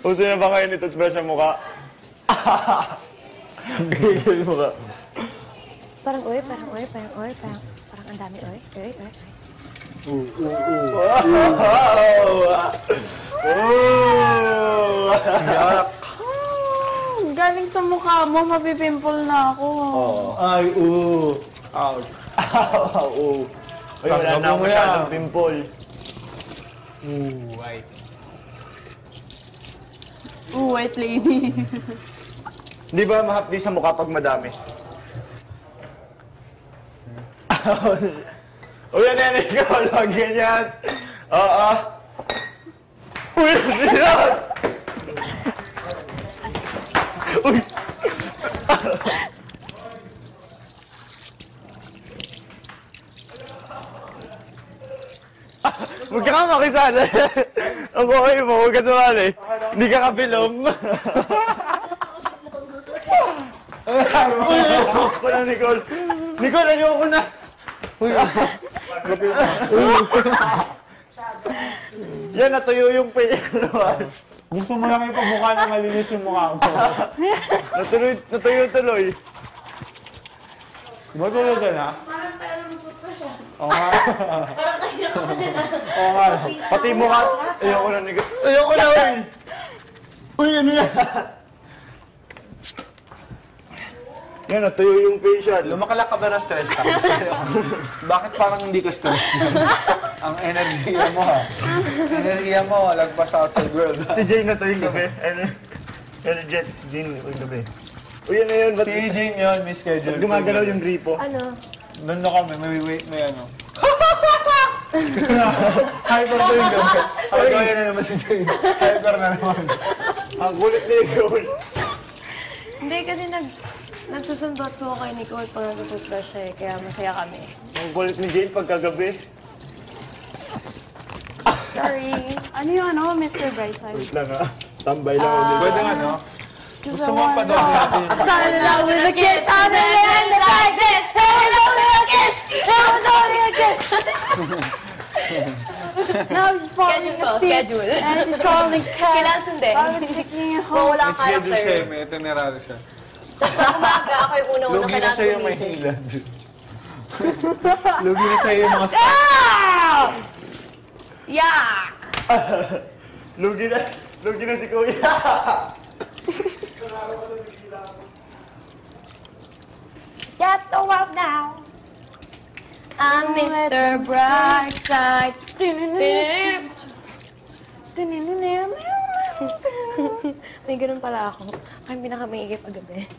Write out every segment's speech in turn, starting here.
Uso na ba kayo ni toothbrush ang mukha? Gigil mo ka. Parang ang dami, oy. Galing sa mukha mo, mapipimple na ako. Ay, Ouch. Ay, wala na ako masyadong pimple. White. White lady. Di ba mahapdi sa mukha pag madami? Yan, ikaw. Lagyan yan. Oo. Uy, siyan! Uy! Huwag ka nga makisala. Ang buhay mo, huwag ka sumali. Hindi ka kapilom. Uy, ayoko na, Nicole. Nicole, ayoko na. Yan, natuyo yung pinilabas. Gusto mo lang ipamukha na malinis yung mukha mo. Natuyo-tuloy. Diba tulog ka na? Parang tayo nagpupunta siya. Oo nga. Parang kaya ka dyan ah. Oo nga. Pati mukha. Ayoko na, Nicole. Ayoko na, uy. Uy, ano yan? Yan, natuyo yung facial. Lumakalak ka ba na stress tapos? Bakit parang hindi ka stress? Ang enerhiya mo ha. Enerhiya mo, lagpas sa outside world. Si Jane na to yung gabi. Ano, Jet, si Jane yung gabi. Uy, ano yun? Si Jane yun, may schedule. Gumagalaw yung gripo. Ano? Doon na kami, may ano. Hyper to yung gabi. Ay, gaya na naman si Jane. Hyper na naman. Ang kulit ni Nicole. Hindi, kasi nagsusundot ko kay Nicole pag nagtututbrush siya eh, kaya masaya kami. Ang kulit ni Jane pagkagabi. Sorry. Ano yung Mr. Brightside? Wait lang ha. Tambay lang ulit. Pwede nga, no? Gusto mo pa doon natin. Started out with a kiss, I'm gonna end it like this. It was only a kiss, it was only a kiss. Now she's falling asleep. Schedule. And she's calling cat. Kailangan sundin. Parang taking it Kung home. wala May kang schedule siya, character. may itinerary siya. Pag umaga, ako yung una-una Lugi na kailangan sa'yo may gumising. hilad. Lugi na sa'yo yung mga stock. Yeah! Lugi na si Kuya. Get the world now. I'm Mr. Brightside. May ganun pala ako. Ay, pinakamaigay paggabi.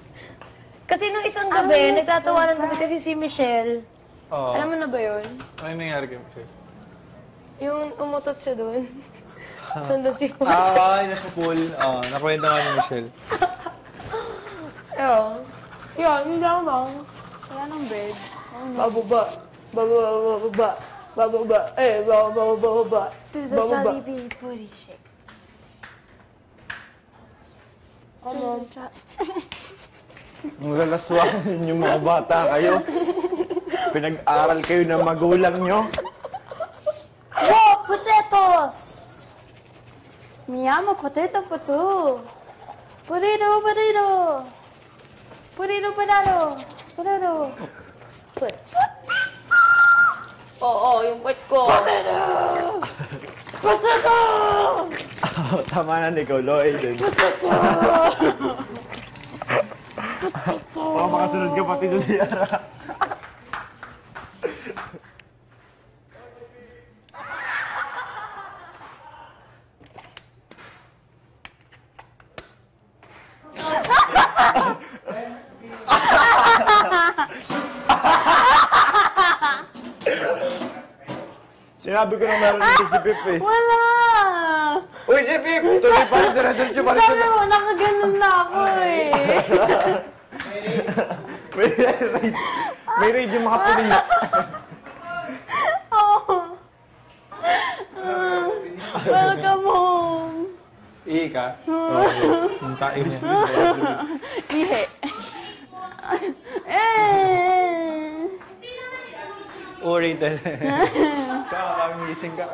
Kasi nung isang gabi, nagtatawanan kami kasi si Michelle. Oo. Alam mo na ba yun? Ano yung nangyari kay Michelle? Yung umutot siya doon. Sundot si Paul. Ay, nasa pool. Oo, nakwento nga ni Michelle. Ayun. Yun, yun lang. Wala nang bed. Bababa. Bababa. Bababa. Bababa. To the Jollibee booty shake. Ang lalaswahan yung mga bata kayo. Pinag-aral kayo ng magulang nyo. Oh, potatoes! Mi amo potato. Potato. Put. Oo, yung puwet ko. Potato! Tama na, Nicole. Aiden. Baka makasunod ka pati sa Sierra. Sinabi ko na meron dito si Pip eh. Wala! Uy, si Pip! Tuloy pa rin, diretso pa rin. Sabi mo, nakaganon na ako eh. May raid yung mga pulis. Oh. Welcome home. Ihi ka? Yung kain niya. Ihe. Uri talaga. Kaya gising ka.